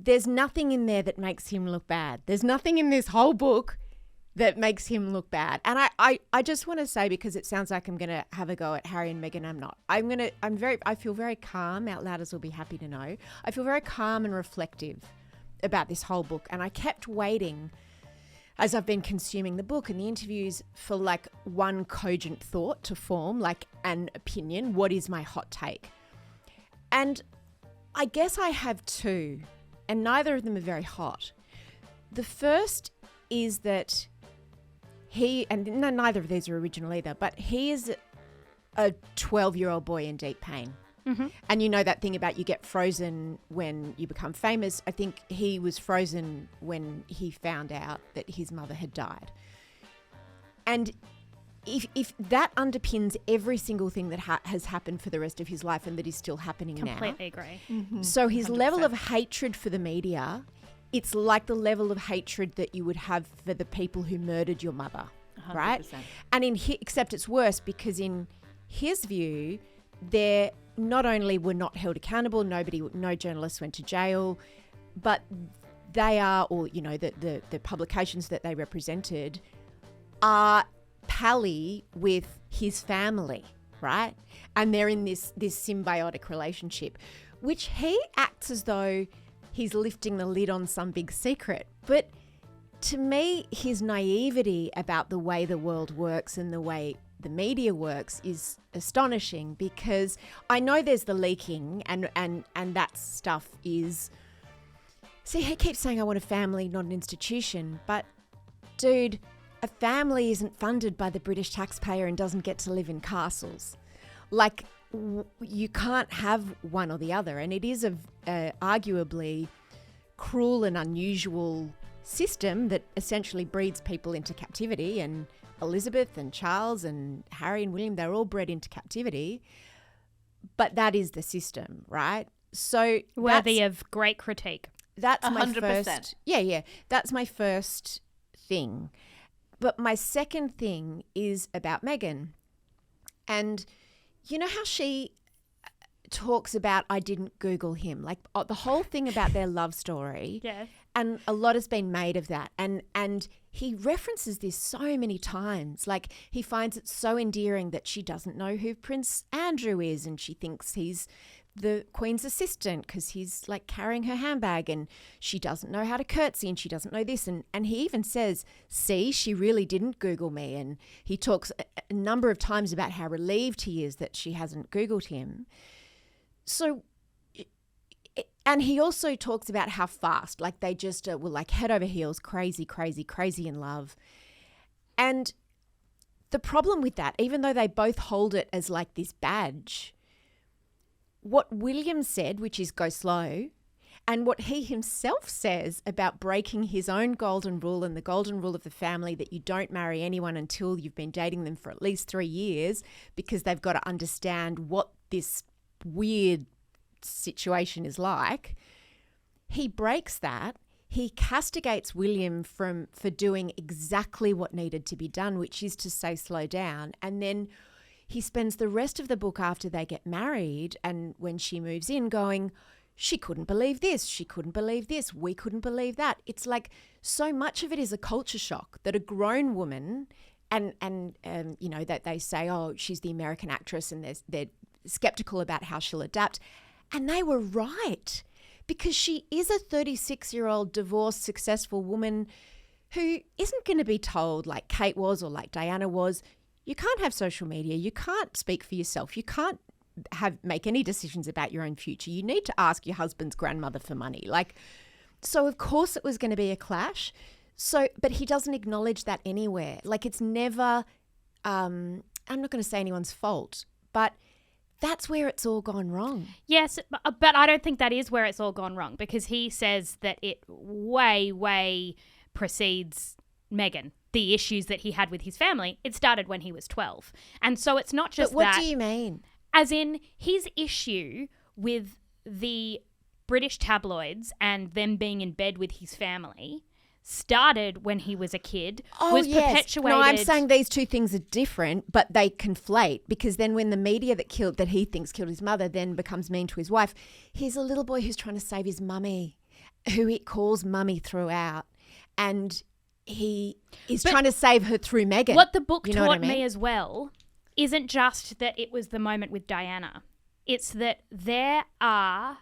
there's nothing in there that makes him look bad. There's nothing in this whole book that makes him look bad. And I just want to say, because it sounds like I'm going to have a go at Harry and Meghan, I'm not. I feel very calm. Outlouders will be happy to know. I feel very calm and reflective about this whole book. And I kept waiting as I've been consuming the book and the interviews for like one cogent thought to form, like an opinion. What is my hot take? And I guess I have two, and neither of them are very hot. The first is that neither of these are original either, but he is a 12-year-old boy in deep pain. Mm-hmm. And you know that thing about you get frozen when you become famous. I think he was frozen when he found out that his mother had died. And if that underpins every single thing that has happened for the rest of his life and that is still happening now. Completely agree. Mm-hmm. So his 100%. Level of hatred for the media, it's like the level of hatred that you would have for the people who murdered your mother, 100%. Right? And except it's worse, because in his view, they not only were not held accountable, no journalists went to jail, but they are, or the publications that they represented are pally with his family, right? And they're in this symbiotic relationship, which he acts as though he's lifting the lid on some big secret. But to me, his naivety about the way the world works and the way the media works is astonishing, because I know there's the leaking and that stuff is... See, he keeps saying I want a family, not an institution. But, dude, a family isn't funded by the British taxpayer and doesn't get to live in castles. Like, you can't have one or the other. And it is a arguably cruel and unusual system that essentially breeds people into captivity. And Elizabeth and Charles and Harry and William, they're all bred into captivity. But that is the system, right? So worthy of great critique. That's 100%. My first. Yeah. That's my first thing. But my second thing is about Meghan. And you know how she talks about, I didn't Google him, like the whole thing about their love story. Yeah. And a lot has been made of that. And he references this so many times. Like, he finds it so endearing that she doesn't know who Prince Andrew is, and she thinks he's the Queen's assistant because he's like carrying her handbag, and she doesn't know how to curtsy, and she doesn't know this. And he even says, see, she really didn't Google me. And he talks a number of times about how relieved he is that she hasn't Googled him. So... And he also talks about how fast, like they just were like head over heels, crazy in love. And the problem with that, even though they both hold it as like this badge, what William said, which is go slow, and what he himself says about breaking his own golden rule and the golden rule of the family, that you don't marry anyone until you've been dating them for at least 3 years, because they've got to understand what this weird situation is like. He breaks that. He castigates William for doing exactly what needed to be done, which is to say slow down. And then he spends the rest of the book after they get married and when she moves in going, she couldn't believe this, she couldn't believe this, we couldn't believe that. It's like so much of it is a culture shock that a grown woman and that they say, oh, she's the American actress, and they're skeptical about how she'll adapt. And they were right, because she is a 36-year-old divorced, successful woman who isn't going to be told, like Kate was or like Diana was, you can't have social media, you can't speak for yourself, you can't make any decisions about your own future. You need to ask your husband's grandmother for money. So of course it was going to be a clash. But he doesn't acknowledge that anywhere. Like, it's never, I'm not going to say anyone's fault, but that's where it's all gone wrong. Yes, but I don't think that is where it's all gone wrong, because he says that it way precedes Meghan. The issues that he had with his family, it started when he was 12. And so it's not just that. But what do you mean? As in, his issue with the British tabloids and them being in bed with his family started when he was a kid, was perpetuated. No, I'm saying these two things are different, but they conflate, because then when the media that he thinks killed his mother then becomes mean to his wife, he's a little boy who's trying to save his mummy. who he calls mummy throughout, and he is trying to save her through Meghan. What the book You know what I taught mean? me as well isn't just that it was the moment with Diana. It's that there are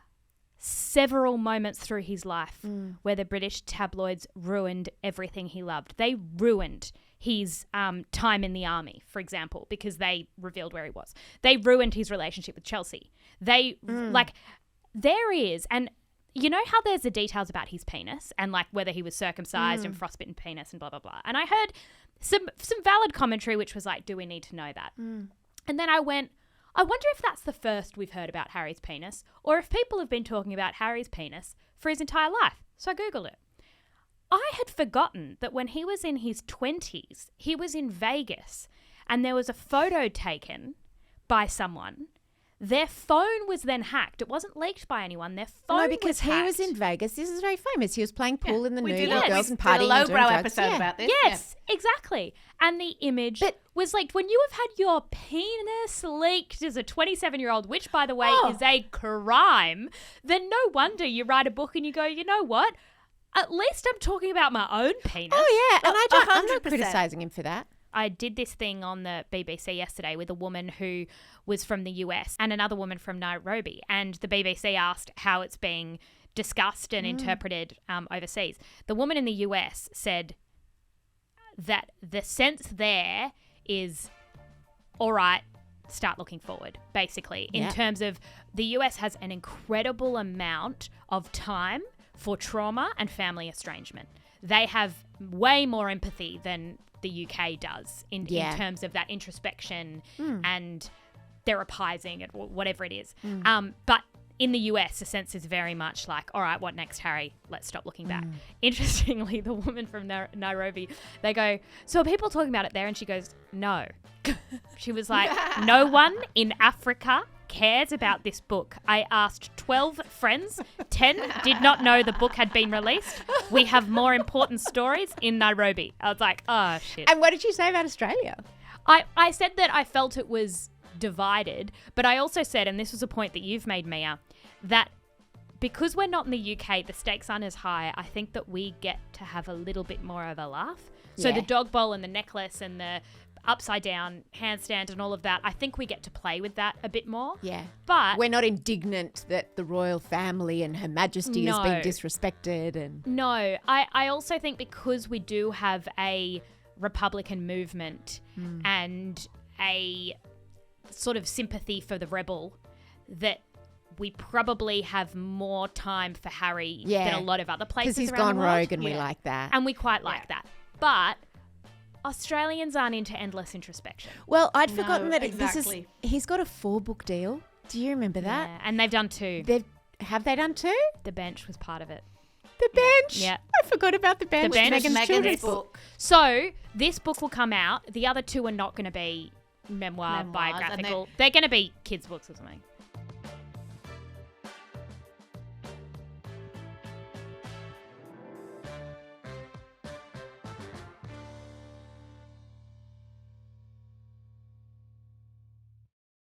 several moments through his life where the British tabloids ruined everything he loved. They ruined his time in the army, for example, because they revealed where he was. They ruined his relationship with Chelsea. They there is, and you know how there's the details about his penis and like whether he was circumcised and frostbitten penis and blah, blah, blah. And I heard some valid commentary which was like, do we need to know that? And then I went, I wonder if that's the first we've heard about Harry's penis, or if people have been talking about Harry's penis for his entire life. So I Googled it. I had forgotten that when he was in his 20s, he was in Vegas and there was a photo taken by someone. Their phone was then hacked. It wasn't leaked by anyone. Their phone was hacked. He was in Vegas. This is very famous. He was playing pool in the nude with girls and did partying. a lowbrow episode about this. Yes, exactly. And the image was like, when you have had your penis leaked as a 27-year-old, which, by the way, is a crime, then no wonder you write a book and you go, you know what? At least I'm talking about my own penis. Oh, yeah. And I'm not criticising him for that. I did this thing on the BBC yesterday with a woman who was from the US and another woman from Nairobi. And the BBC asked how it's being discussed and interpreted overseas. The woman in the US said that the sense there is, all right, start looking forward, basically, in terms of the US has an incredible amount of time for trauma and family estrangement. They have way more empathy than the UK does in terms of that introspection and therapizing and whatever it is. But in the US, the sense is very much like, all right, what next, Harry? Let's stop looking back. Interestingly, the woman from Nairobi, they go, so are people talking about it there? And she goes, no. She was like, no one in Africa cares about this book. I asked 12 friends. 10 did not know the book had been released. We have more important stories in Nairobi. I was like, oh, shit. And what did you say about Australia? I said that I felt it was divided, but I also said, and this was a point that you've made, Mia, that because we're not in the UK, the stakes aren't as high. I think that we get to have a little bit more of a laugh. So the dog bowl and the necklace and the upside down handstand and all of that, I think we get to play with that a bit more. Yeah. But we're not indignant that the royal family and Her Majesty has been disrespected. And no, I also think because we do have a Republican movement and a sort of sympathy for the rebel, that we probably have more time for Harry than a lot of other places because he's around gone the world. rogue and we like that. And we quite like that. But Australians aren't into endless introspection. Well, I'd forgotten that exactly. he's got a 4-book deal. Do you remember that? Yeah, and they've done 2. Have they done 2? The Bench was part of it. The Bench? Yeah. I forgot about The Bench. The Bench. Meghan's children's book. So this book will come out. The other 2 are not going to be memoir biographical. They're going to be kids' books or something.